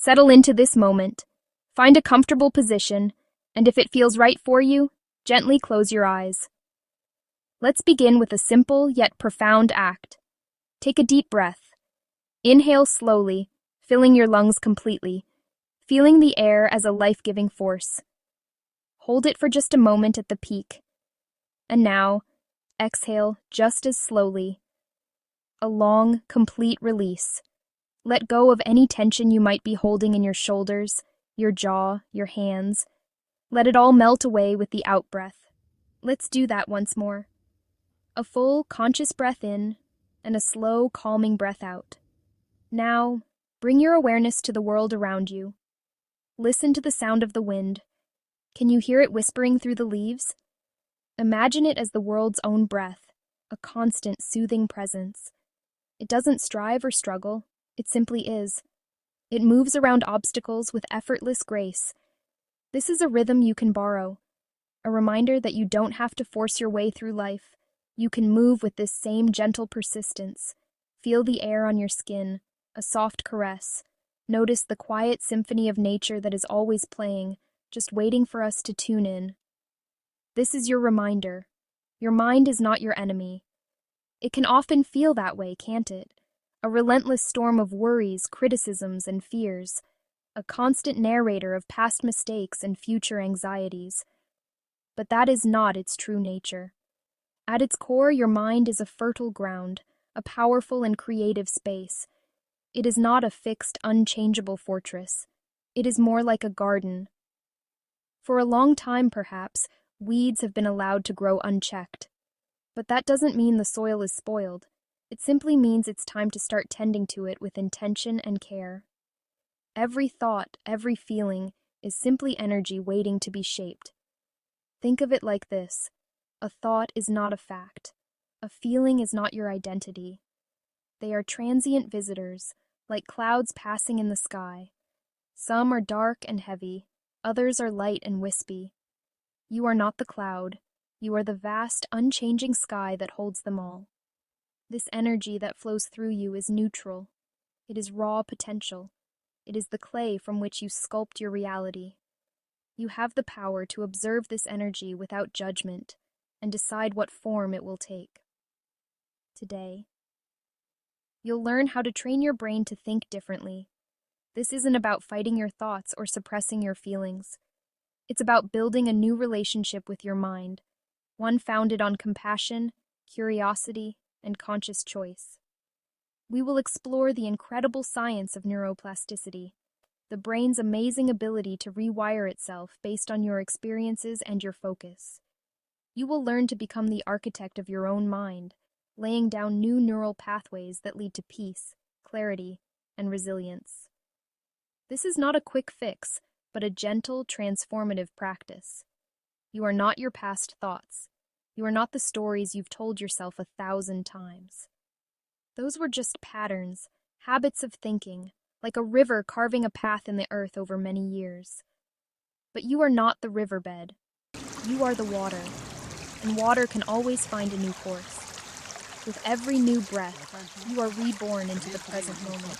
Settle into this moment. Find a comfortable position, and if it feels right for you, gently close your eyes. Let's begin with a simple yet profound act. Take a deep breath. Inhale slowly, filling your lungs completely, feeling the air as a life-giving force. Hold it for just a moment at the peak. And now, exhale just as slowly. A long, complete release. Let go of any tension you might be holding in your shoulders, your jaw, your hands. Let it all melt away with the out-breath. Let's do that once more. A full, conscious breath in, and a slow, calming breath out. Now, bring your awareness to the world around you. Listen to the sound of the wind. Can you hear it whispering through the leaves? Imagine it as the world's own breath, a constant, soothing presence. It doesn't strive or struggle, it simply is. It moves around obstacles with effortless grace. This is a rhythm you can borrow, a reminder that you don't have to force your way through life. You can move with this same gentle persistence. Feel the air on your skin, a soft caress. Notice the quiet symphony of nature that is always playing, just waiting for us to tune in. This is your reminder. Your mind is not your enemy. It can often feel that way, can't it? A relentless storm of worries, criticisms, and fears. A constant narrator of past mistakes and future anxieties. But that is not its true nature. At its core, your mind is a fertile ground, a powerful and creative space. It is not a fixed, unchangeable fortress. It is more like a garden. For a long time, perhaps, weeds have been allowed to grow unchecked. But that doesn't mean the soil is spoiled. It simply means it's time to start tending to it with intention and care. Every thought, every feeling, is simply energy waiting to be shaped. Think of it like this. A thought is not a fact. A feeling is not your identity. They are transient visitors, like clouds passing in the sky. Some are dark and heavy, others are light and wispy. You are not the cloud. You are the vast, unchanging sky that holds them all. This energy that flows through you is neutral. It is raw potential. It is the clay from which you sculpt your reality. You have the power to observe this energy without judgment and decide what form it will take. Today, you'll learn how to train your brain to think differently. This isn't about fighting your thoughts or suppressing your feelings. It's about building a new relationship with your mind, one founded on compassion, curiosity, and conscious choice. We will explore the incredible science of neuroplasticity, the brain's amazing ability to rewire itself based on your experiences and your focus. You will learn to become the architect of your own mind, laying down new neural pathways that lead to peace, clarity, and resilience. This is not a quick fix, but a gentle, transformative practice. You are not your past thoughts. You are not the stories you've told yourself 1,000 times. Those were just patterns, habits of thinking, like a river carving a path in the earth over many years. But you are not the riverbed. You are the water, and water can always find a new course. With every new breath, you are reborn into the present moment.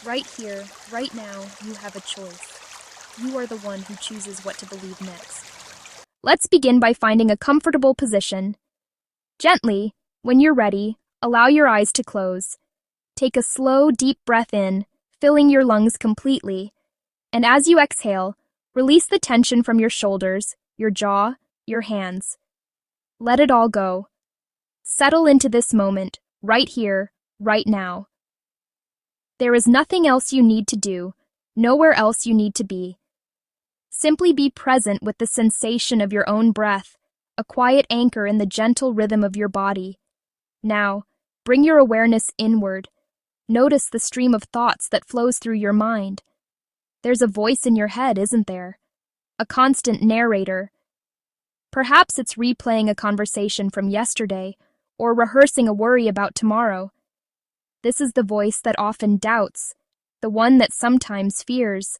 Right here, right now, you have a choice. You are the one who chooses what to believe next. Let's begin by finding a comfortable position. Gently, when you're ready, allow your eyes to close. Take a slow, deep breath in, filling your lungs completely. And as you exhale, release the tension from your shoulders, your jaw, your hands. Let it all go. Settle into this moment, right here, right now. There is nothing else you need to do, nowhere else you need to be. Simply be present with the sensation of your own breath, a quiet anchor in the gentle rhythm of your body. Now, bring your awareness inward. Notice the stream of thoughts that flows through your mind. There's a voice in your head, isn't there? A constant narrator. Perhaps it's replaying a conversation from yesterday or rehearsing a worry about tomorrow. This is the voice that often doubts, the one that sometimes fears.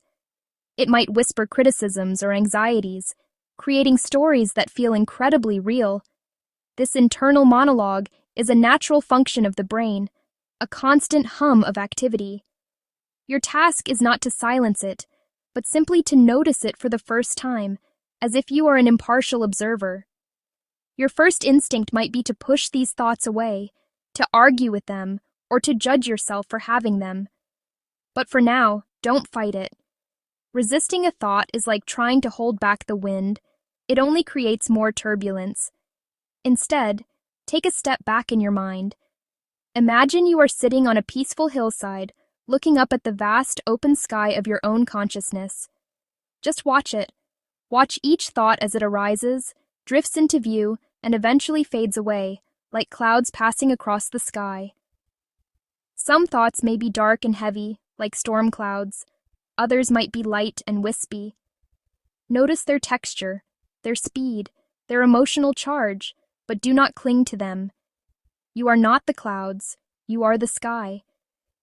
It might whisper criticisms or anxieties, creating stories that feel incredibly real. This internal monologue is a natural function of the brain, a constant hum of activity. Your task is not to silence it, but simply to notice it for the first time, as if you are an impartial observer. Your first instinct might be to push these thoughts away, to argue with them, or to judge yourself for having them. But for now, don't fight it. Resisting a thought is like trying to hold back the wind. It only creates more turbulence. Instead, take a step back in your mind. Imagine you are sitting on a peaceful hillside, looking up at the vast open sky of your own consciousness. Just watch it. Watch each thought as it arises, drifts into view, and eventually fades away, like clouds passing across the sky. Some thoughts may be dark and heavy, like storm clouds. Others might be light and wispy. Notice their texture, their speed, their emotional charge, but do not cling to them. You are not the clouds, you are the sky.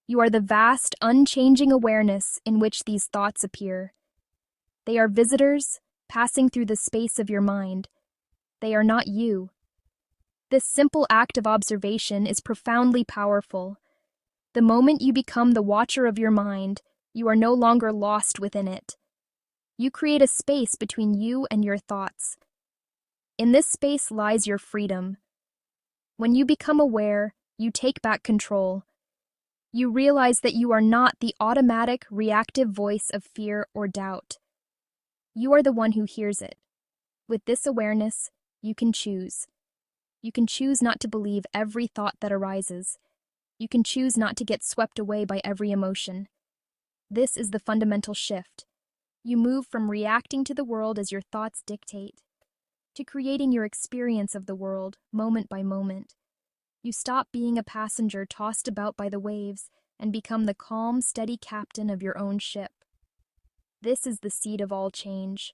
You are the vast, unchanging awareness in which these thoughts appear. They are visitors, passing through the space of your mind. They are not you. This simple act of observation is profoundly powerful. The moment you become the watcher of your mind, you are no longer lost within it. You create a space between you and your thoughts. In this space lies your freedom. When you become aware, you take back control. You realize that you are not the automatic, reactive voice of fear or doubt. You are the one who hears it. With this awareness, you can choose. You can choose not to believe every thought that arises. You can choose not to get swept away by every emotion. This is the fundamental shift. You move from reacting to the world as your thoughts dictate, to creating your experience of the world, moment by moment. You stop being a passenger tossed about by the waves and become the calm, steady captain of your own ship. This is the seed of all change.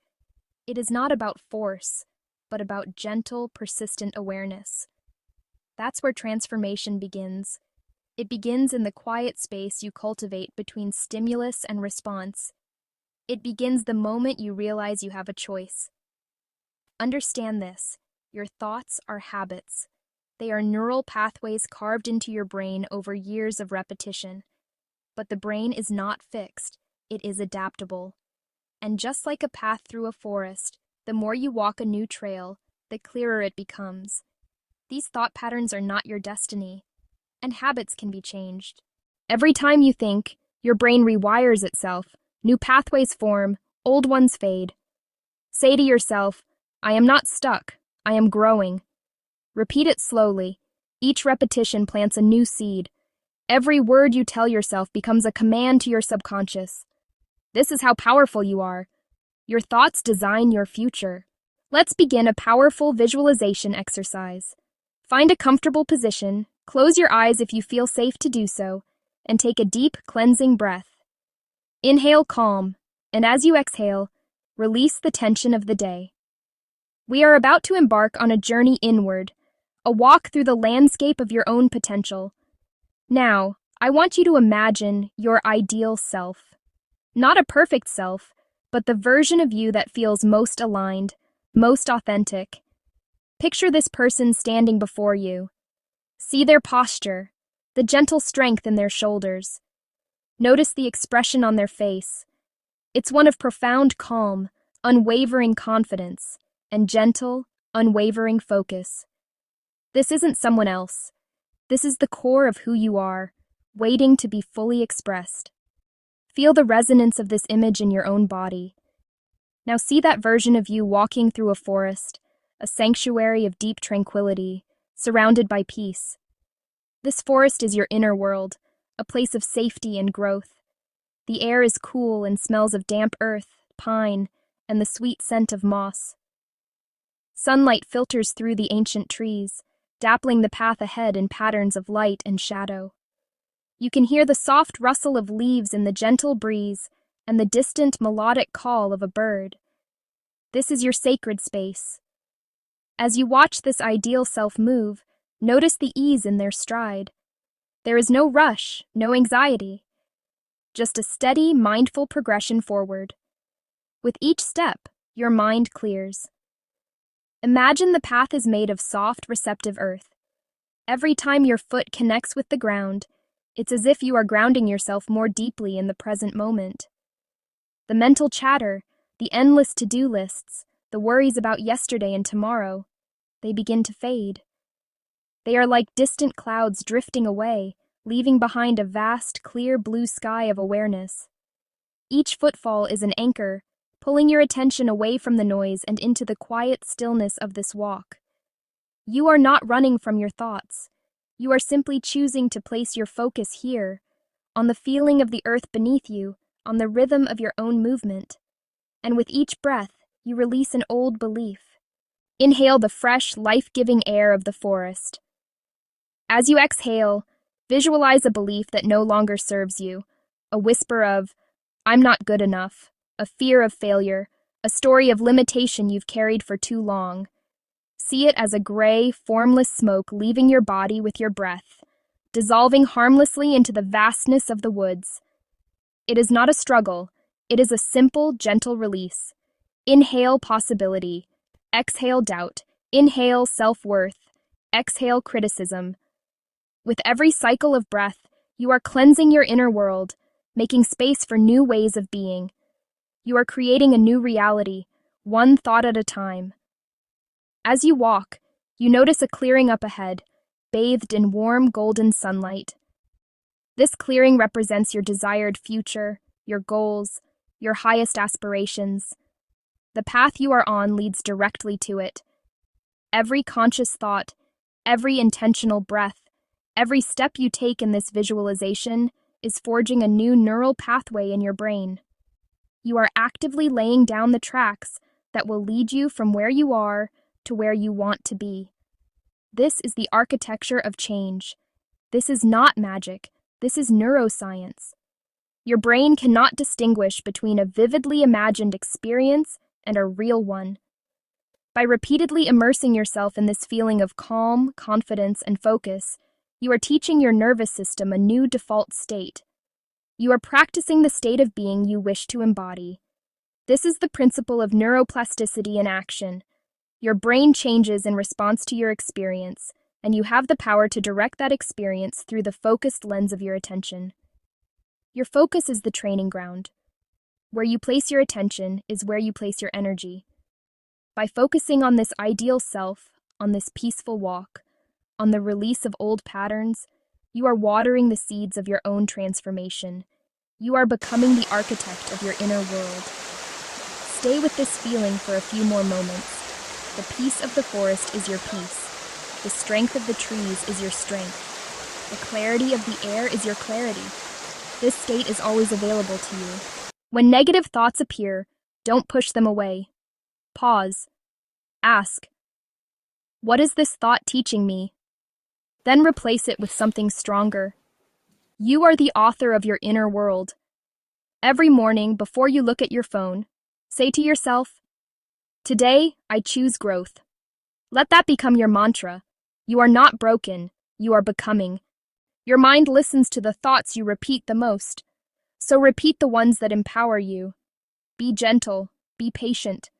It is not about force, but about gentle, persistent awareness. That's where transformation begins. It begins in the quiet space you cultivate between stimulus and response. It begins the moment you realize you have a choice. Understand this. Your thoughts are habits. They are neural pathways carved into your brain over years of repetition. But the brain is not fixed. It is adaptable. And just like a path through a forest, the more you walk a new trail, the clearer it becomes. These thought patterns are not your destiny, and habits can be changed. Every time you think, your brain rewires itself, new pathways form, old ones fade. Say to yourself, I am not stuck, I am growing. Repeat it slowly. Each repetition plants a new seed. Every word you tell yourself becomes a command to your subconscious. This is how powerful you are. Your thoughts design your future. Let's begin a powerful visualization exercise. Find a comfortable position, close your eyes if you feel safe to do so, and take a deep, cleansing breath. Inhale calm, and as you exhale, release the tension of the day. We are about to embark on a journey inward, a walk through the landscape of your own potential. Now, I want you to imagine your ideal self. Not a perfect self, but the version of you that feels most aligned, most authentic. Picture this person standing before you. See their posture, the gentle strength in their shoulders. Notice the expression on their face. It's one of profound calm, unwavering confidence, and gentle, unwavering focus. This isn't someone else. This is the core of who you are, waiting to be fully expressed. Feel the resonance of this image in your own body. Now see that version of you walking through a forest, a sanctuary of deep tranquility, surrounded by peace. This forest is your inner world, a place of safety and growth. The air is cool and smells of damp earth, pine, and the sweet scent of moss. Sunlight filters through the ancient trees, dappling the path ahead in patterns of light and shadow. You can hear the soft rustle of leaves in the gentle breeze and the distant melodic call of a bird. This is your sacred space. As you watch this ideal self move, notice the ease in their stride. There is no rush, no anxiety. Just a steady, mindful progression forward. With each step, your mind clears. Imagine the path is made of soft, receptive earth. Every time your foot connects with the ground, It's as if you are grounding yourself more deeply in the present moment. The mental chatter, the endless to-do lists, the worries about yesterday and tomorrow, they begin to fade. They are like distant clouds drifting away, leaving behind a vast, clear blue sky of awareness. Each footfall is an anchor, pulling your attention away from the noise and into the quiet stillness of this walk. You are not running from your thoughts. You are simply choosing to place your focus here, on the feeling of the earth beneath you, on the rhythm of your own movement. And with each breath, you release an old belief. Inhale the fresh, life-giving air of the forest. As you exhale, visualize a belief that no longer serves you, a whisper of, "I'm not good enough," a fear of failure, a story of limitation you've carried for too long. See it as a gray, formless smoke leaving your body with your breath, dissolving harmlessly into the vastness of the woods. It is not a struggle, it is a simple, gentle release. Inhale possibility, exhale doubt, inhale self-worth, exhale criticism. With every cycle of breath, you are cleansing your inner world, making space for new ways of being. You are creating a new reality, one thought at a time. As you walk, you notice a clearing up ahead, bathed in warm golden sunlight. This clearing represents your desired future, your goals, your highest aspirations. The path you are on leads directly to it. Every conscious thought, every intentional breath, every step you take in this visualization is forging a new neural pathway in your brain. You are actively laying down the tracks that will lead you from where you are to where you want to be. This is the architecture of change. This is not magic. This is neuroscience. Your brain cannot distinguish between a vividly imagined experience and a real one. By repeatedly immersing yourself in this feeling of calm, confidence, and focus, you are teaching your nervous system a new default state. You are practicing the state of being you wish to embody. This is the principle of neuroplasticity in action. Your brain changes in response to your experience, and you have the power to direct that experience through the focused lens of your attention. Your focus is the training ground. Where you place your attention is where you place your energy. By focusing on this ideal self, on this peaceful walk, on the release of old patterns, you are watering the seeds of your own transformation. You are becoming the architect of your inner world. Stay with this feeling for a few more moments. The peace of the forest is your peace. The strength of the trees is your strength. The clarity of the air is your clarity. This state is always available to you. When negative thoughts appear, don't push them away. Pause. Ask, what is this thought teaching me? Then replace it with something stronger. You are the author of your inner world. Every morning, before you look at your phone, say to yourself, "Today, I choose growth." Let that become your mantra. You are not broken, you are becoming. Your mind listens to the thoughts you repeat the most. So repeat the ones that empower you. Be gentle, be patient.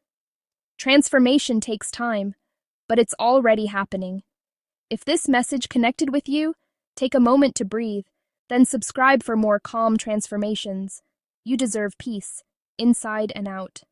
Transformation takes time, but it's already happening. If this message connected with you, take a moment to breathe, then subscribe for more calm transformations. You deserve peace, inside and out.